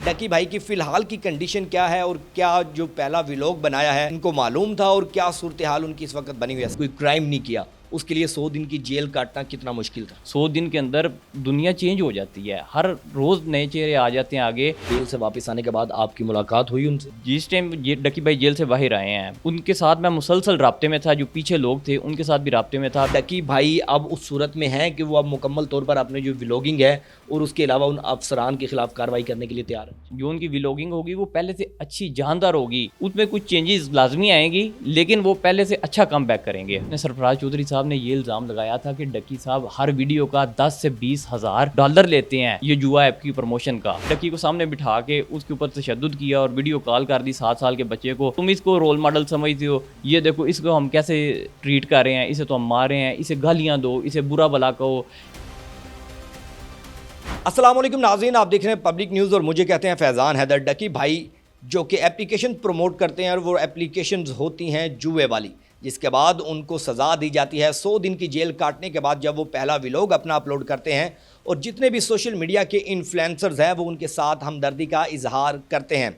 ڈکی بھائی کی فی الحال کی کنڈیشن کیا ہے اور کیا جو پہلا ولاگ بنایا ہے ان کو معلوم تھا اور کیا صورتحال ان کی اس وقت بنی ہوئی ہے؟ کوئی کرائم نہیں کیا، اس کے لیے 100 دن کی جیل کاٹنا کتنا مشکل تھا؟ 100 دن کے اندر دنیا چینج ہو جاتی ہے، ہر روز نئے چہرے آ جاتے ہیں آگے۔ جیل سے واپس آنے کے بعد آپ کی ملاقات ہوئی ان سے؟ جس ٹائم یہ ڈکی بھائی جیل سے باہر آئے ہیں ان کے ساتھ میں مسلسل رابطے میں تھا، جو پیچھے لوگ تھے ان کے ساتھ بھی رابطے میں تھا۔ ڈکی بھائی اب اس صورت میں ہیں کہ وہ اب مکمل طور پر اپنے جو ولاگنگ ہے اور اس کے علاوہ ان افسران کے خلاف کارروائی کرنے کے لیے تیار ہیں؟ جو ان کی ولاگنگ ہوگی وہ پہلے سے اچھی جاندار ہوگی، اس میں کچھ چینجز لازمی آئیں گی لیکن وہ پہلے سے اچھا کم بیک کریں گے۔ سرفراز چودھری صاحب نے یہ الزام لگایا تھا کہ ڈکی صاحب ہر ویڈیو کا 10 سے 20 ہزار ڈالر لیتے ہیں یہ جوا ایپ کی پروموشن کا۔ ڈکی کو سامنے بٹھا کے اس کے اوپر تشدد کیا اور ویڈیو کال کر دی 7 سال کے بچے کو، تم اس کو رول ماڈل سمجھتے ہو، یہ دیکھو اس کو ہم کیسے ٹریٹ کر رہے ہیں، اسے تو ہم مار رہے ہیں، اسے گالیاں دو، اسے برا بلا کہو۔ السلام علیکم ناظرین، آپ دیکھ رہے ہیں پبلک نیوز اور مجھے کہتے ہیں فیضان حیدر۔ ڈکی بھائی جو کہ اپلیکیشن پروموٹ کرتے ہیں اور وہ اپلیکیشنز ہوتی ہیں جوئے والی، جس کے بعد ان کو سزا دی جاتی ہے 100 دن کی جیل کاٹنے کے بعد جب وہ پہلا ولاگ اپنا اپلوڈ کرتے ہیں اور جتنے بھی سوشل میڈیا کے انفلوئنسرز ہیں وہ ان کے ساتھ ہمدردی کا اظہار کرتے ہیں۔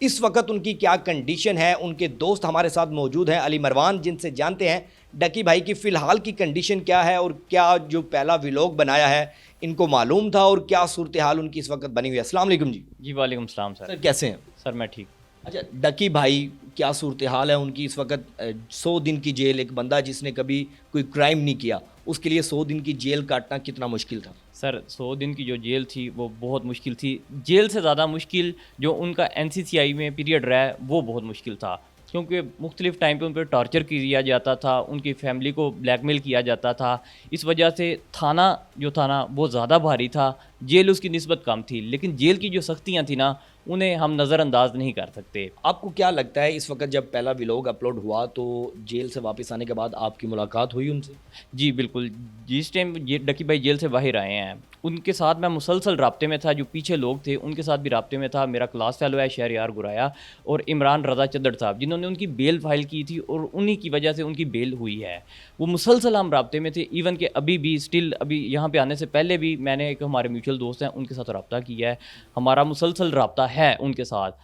اس وقت ان کی کیا کنڈیشن ہے؟ ان کے دوست ہمارے ساتھ موجود ہیں علی مروان، جن سے جانتے ہیں ڈکی بھائی کی فی الحال کی کنڈیشن کیا ہے اور کیا جو پہلا ولاگ بنایا ہے ان کو معلوم تھا اور کیا صورتحال ان کی اس وقت بنی ہوئی ہے۔ السلام علیکم جی۔ جی وعلیکم السلام سر۔ سر کیسے ہیں؟ سر میں ٹھیک۔ اچھا ڈکی بھائی کیا صورتحال ہے ان کی اس وقت؟ 100 دن کی جیل، ایک بندہ جس نے کبھی کوئی کرائم نہیں کیا اس کے لیے 100 دن کی جیل کاٹنا کتنا مشکل تھا؟ سر 100 دن کی جو جیل تھی وہ بہت مشکل تھی، جیل سے زیادہ مشکل جو ان کا NCCI میں پیریڈ رہا ہے وہ بہت مشکل تھا، کیونکہ مختلف ٹائم پہ ان پہ ٹارچر کیا جاتا تھا، ان کی فیملی کو بلیک میل کیا جاتا تھا۔ اس وجہ سے تھانہ جو تھا نا وہ زیادہ بھاری تھا، جیل اس کی نسبت کم تھی، لیکن جیل کی جو سختیاں تھیں نا انہیں ہم نظر انداز نہیں کر سکتے۔ آپ کو کیا لگتا ہے اس وقت جب پہلا ولاگ اپلوڈ ہوا تو جیل سے واپس آنے کے بعد آپ کی ملاقات ہوئی ان سے؟ جی بالکل، جس ٹائم یہ ڈکی بھائی جیل سے باہر آئے ہیں ان کے ساتھ میں مسلسل رابطے میں تھا، جو پیچھے لوگ تھے ان کے ساتھ بھی رابطے میں تھا۔ میرا کلاس فیلو ہے شہریار گرایا اور عمران رضا چدر صاحب، جنہوں نے ان کی بیل فائل کی تھی اور انہی کی وجہ سے ان کی بیل ہوئی ہے۔ وہ مسلسل ہم رابطے میں تھے، ایون کہ ابھی بھی اسٹل ابھی یہاں پہ آنے سے پہلے بھی میں نے ایک ہمارے میوچل دوست ہیں ان کے ساتھ رابطہ کیا ہے، ہمارا مسلسل رابطہ ہے ان کے ساتھ،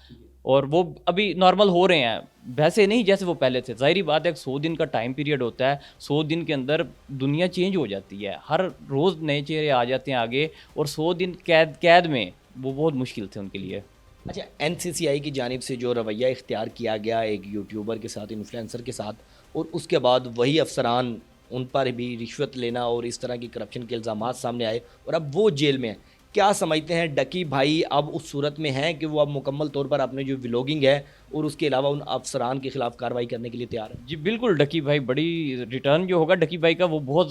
اور وہ ابھی نارمل ہو رہے ہیں، ویسے نہیں جیسے وہ پہلے تھے۔ ظاہری بات ہے 100 دن کا ٹائم پیریڈ ہوتا ہے، 100 دن کے اندر دنیا چینج ہو جاتی ہے، ہر روز نئے چہرے آ جاتے ہیں آگے، اور 100 دن قید میں وہ بہت مشکل تھے ان کے لیے۔ اچھا NCCI کی جانب سے جو رویہ اختیار کیا گیا ایک یوٹیوبر کے ساتھ، انفلوئنسر کے ساتھ، اور اس کے بعد وہی افسران ان پر بھی رشوت لینا اور اس طرح کی کرپشن کے الزامات سامنے آئے اور اب وہ جیل میں ہیں، کیا سمجھتے ہیں ڈکی بھائی اب اس صورت میں ہیں کہ وہ اب مکمل طور پر اپنے جو ولاگنگ ہے اور اس کے علاوہ ان افسران کے خلاف کارروائی کرنے کے لیے تیار ہیں؟ جی بالکل، ڈکی بھائی بڑی ریٹرن جو ہوگا ڈکی بھائی کا وہ بہت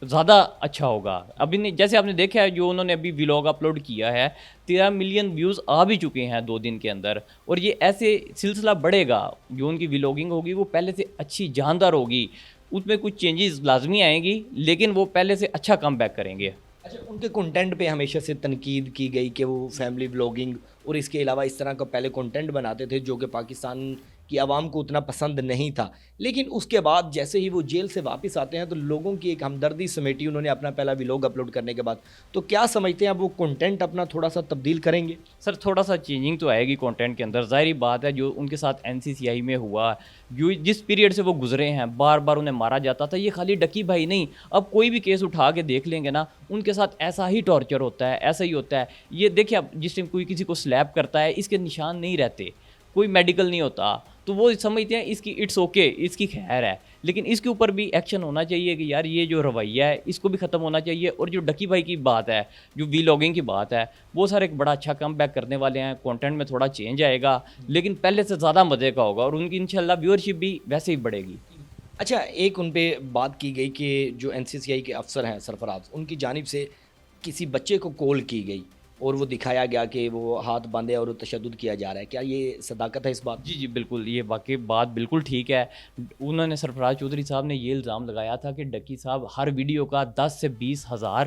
زیادہ اچھا ہوگا۔ ابھی نہیں، جیسے آپ نے دیکھا ہے جو انہوں نے ابھی ولاگ اپلوڈ کیا ہے 13 ملین ویوز آ بھی چکے ہیں 2 دن کے اندر، اور یہ ایسے سلسلہ بڑھے گا۔ جو ان کی ولاگنگ ہوگی وہ پہلے سے اچھی جاندار ہوگی، اس میں کچھ چینجز لازمی آئیں گی لیکن وہ پہلے سے اچھا کم بیک کریں گے۔ اچھا ان کے کنٹینٹ پہ ہمیشہ سے تنقید کی گئی کہ وہ فیملی ولاگنگ اور اس کے علاوہ اس طرح کا پہلے کنٹینٹ بناتے تھے جو کہ پاکستان کی عوام کو اتنا پسند نہیں تھا، لیکن اس کے بعد جیسے ہی وہ جیل سے واپس آتے ہیں تو لوگوں کی ایک ہمدردی سمیٹی انہوں نے اپنا پہلا ولاگ اپلوڈ کرنے کے بعد، تو کیا سمجھتے ہیں اب وہ کنٹینٹ اپنا تھوڑا سا تبدیل کریں گے؟ سر تھوڑا سا چینجنگ تو آئے گی کنٹینٹ کے اندر، ظاہری بات ہے جو ان کے ساتھ NCCI میں ہوا، جو جس پیریڈ سے وہ گزرے ہیں، بار بار انہیں مارا جاتا تھا، یہ خالی ڈکی بھائی نہیں، اب کوئی بھی کیس اٹھا کے دیکھ لیں گے نا ان کے ساتھ ایسا ہی ٹارچر ہوتا ہے، ایسا ہی ہوتا ہے۔ یہ دیکھیں اب جس ٹائم کوئی کسی کو سلیپ کرتا ہے اس کے نشان نہیں رہتے، کوئی میڈیکل نہیں ہوتا، تو وہ سمجھتے ہیں اس کی اٹس اوکے، اس کی خیر ہے، لیکن اس کے اوپر بھی ایکشن ہونا چاہیے کہ یار یہ جو رویہ ہے اس کو بھی ختم ہونا چاہیے۔ اور جو ڈکی بھائی کی بات ہے، جو ولاگنگ کی بات ہے، وہ سر ایک بڑا اچھا کم بیک کرنے والے ہیں، کنٹینٹ میں تھوڑا چینج آئے گا لیکن پہلے سے زیادہ مزے کا ہوگا اور ان کی انشاءاللہ ویورشپ بھی ویسے ہی بڑھے گی۔ اچھا ایک ان پہ بات کی گئی کہ جو NCCI کے افسر ہیں سرفراز، ان کی جانب سے کسی بچے کو کال کی گئی اور وہ دکھایا گیا کہ وہ ہاتھ باندھے اور تشدد کیا جا رہا ہے، کیا یہ صداقت ہے اس بات؟ جی بالکل، یہ واقعی بات بالکل ٹھیک ہے۔ انہوں نے سرفراز چودھری صاحب نے یہ الزام لگایا تھا کہ ڈکی صاحب ہر ویڈیو کا 10 سے 20 ہزار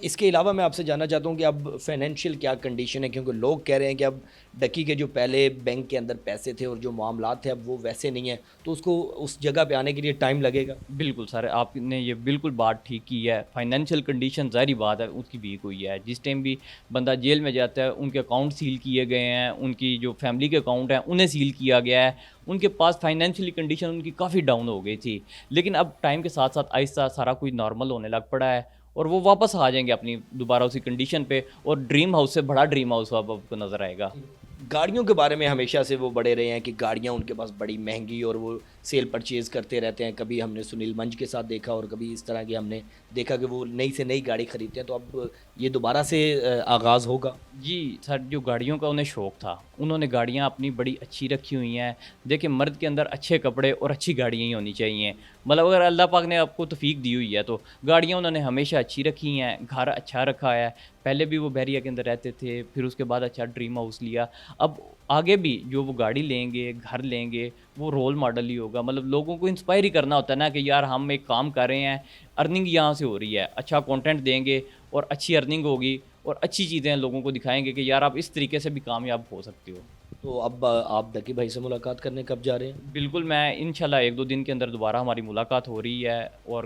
اس کے علاوہ میں آپ سے جاننا چاہتا ہوں کہ اب فائنینشیل کیا کنڈیشن ہے، کیونکہ لوگ کہہ رہے ہیں کہ اب ڈکی کے جو پہلے بینک کے اندر پیسے تھے اور جو معاملات تھے اب وہ ویسے نہیں ہیں، تو اس کو اس جگہ پہ آنے کے لیے ٹائم لگے گا۔ بالکل سر، آپ نے یہ بالکل بات ٹھیک کی ہے۔ فائنینشیل کنڈیشن ظاہری بات ہے اس کی ویک ہوئی ہے۔ جس ٹائم بھی بندہ جیل میں جاتا ہے ان کے اکاؤنٹ سیل کیے گئے ہیں، ان کی جو فیملی کے اکاؤنٹ ہیں انہیں سیل کیا گیا ہے، ان کے پاس فائنینشیلی کنڈیشن ان کی کافی ڈاؤن ہو گئی تھی، لیکن اب ٹائم کے ساتھ ساتھ آہستہ سارا کچھ نارمل ہونے لگ پڑا ہے اور وہ واپس آ جائیں گے اپنی دوبارہ اسی کنڈیشن پہ، اور ڈریم ہاؤس سے بڑا ڈریم ہاؤس اب آپ کو نظر آئے گا۔ گاڑیوں کے بارے میں ہمیشہ سے وہ بڑے رہے ہیں کہ گاڑیاں ان کے پاس بڑی مہنگی اور وہ سیل پرچیز کرتے رہتے ہیں، کبھی ہم نے سنیل منج کے ساتھ دیکھا اور کبھی اس طرح کی ہم نے دیکھا کہ وہ نئی سے نئی گاڑی خریدتے ہیں، تو اب یہ دوبارہ سے آغاز ہوگا۔ جی سر، جو گاڑیوں کا انہیں شوق تھا انہوں نے گاڑیاں اپنی بڑی اچھی رکھی ہوئی ہیں۔ دیکھیں مرد کے اندر اچھے کپڑے اور اچھی گاڑیاں ہی ہونی چاہیے، مطلب اگر اللہ پاک نے آپ کو توفیق دی ہوئی ہے تو گاڑیاں انہوں نے ہمیشہ اچھی رکھی ہیں، گھر اچھا رکھا ہے۔ پہلے بھی وہ بحریہ کے اندر رہتے تھے، پھر اس کے بعد اچھا ڈریم ہاؤس لیا، اب آگے بھی جو وہ گاڑی لیں گے گھر لیں گے وہ رول ماڈل ہی ہوگا۔ مطلب لوگوں کو انسپائر ہی کرنا ہوتا ہے نا کہ یار ہم ایک کام کر رہے ہیں، ارننگ یہاں سے ہو رہی ہے، اچھا کنٹینٹ دیں گے اور اچھی ارننگ ہوگی اور اچھی چیزیں لوگوں کو دکھائیں گے کہ یار آپ اس طریقے سے بھی کامیاب ہو سکتے ہو۔ تو اب آپ ڈکی بھائی سے ملاقات کرنے کب جا رہے ہیں؟ بالکل، میں انشاءاللہ ایک دو دن کے اندر دوبارہ ہماری ملاقات ہو رہی ہے اور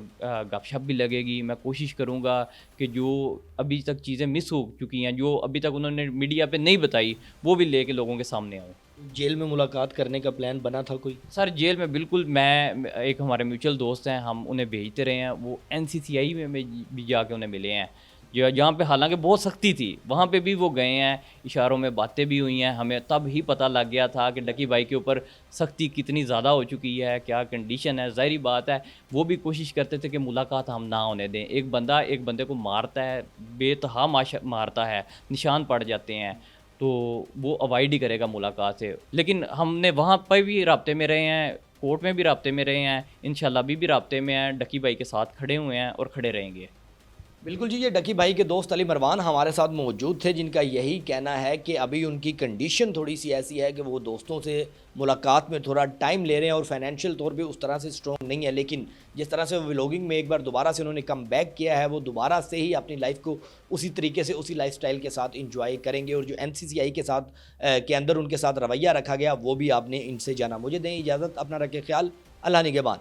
گپ شپ بھی لگے گی۔ میں کوشش کروں گا کہ جو ابھی تک چیزیں مس ہو چکی ہیں، جو ابھی تک انہوں نے میڈیا پہ نہیں بتائی، وہ بھی لے کے لوگوں کے سامنے آؤں۔ جیل میں ملاقات کرنے کا پلان بنا تھا کوئی؟ سر جیل میں بالکل، میں ایک ہمارے میوچل دوست ہیں، ہم انہیں بھیجتے رہے ہیں، وہ NCCI میں بھی جا کے انہیں ملے ہیں، جہاں پہ حالانکہ بہت سختی تھی وہاں پہ بھی وہ گئے ہیں، اشاروں میں باتیں بھی ہوئی ہیں، ہمیں تب ہی پتہ لگ گیا تھا کہ ڈکی بھائی کے اوپر سختی کتنی زیادہ ہو چکی ہے، کیا کنڈیشن ہے۔ ظاہری بات ہے وہ بھی کوشش کرتے تھے کہ ملاقات ہم نہ ہونے دیں۔ ایک بندہ ایک بندے کو مارتا ہے، بے تہا مارتا ہے، نشان پڑ جاتے ہیں، تو وہ اوائڈ ہی کرے گا ملاقات سے۔ لیکن ہم نے وہاں پہ بھی رابطے میں رہے ہیں، کورٹ میں بھی رابطے میں رہے ہیں، انشاءاللہ ابھی بھی رابطے میں ہیں، ڈکی بھائی کے ساتھ کھڑے ہوئے ہیں اور کھڑے رہیں گے۔ بالکل جی، یہ ڈکی بھائی کے دوست علی مروان ہمارے ساتھ موجود تھے، جن کا یہی کہنا ہے کہ ابھی ان کی کنڈیشن تھوڑی سی ایسی ہے کہ وہ دوستوں سے ملاقات میں تھوڑا ٹائم لے رہے ہیں اور فائنینشیل طور پہ اس طرح سے سٹرونگ نہیں ہے، لیکن جس طرح سے ولاگنگ میں ایک بار دوبارہ سے انہوں نے کم بیک کیا ہے، وہ دوبارہ سے ہی اپنی لائف کو اسی طریقے سے اسی لائف سٹائل کے ساتھ انجوائے کریں گے، اور جو NCCI کے ساتھ کے اندر ان کے ساتھ رویہ رکھا گیا وہ بھی آپ نے ان سے جانا۔ مجھے دیں اجازت، اپنا رکھیں خیال، اللہ نگہبان۔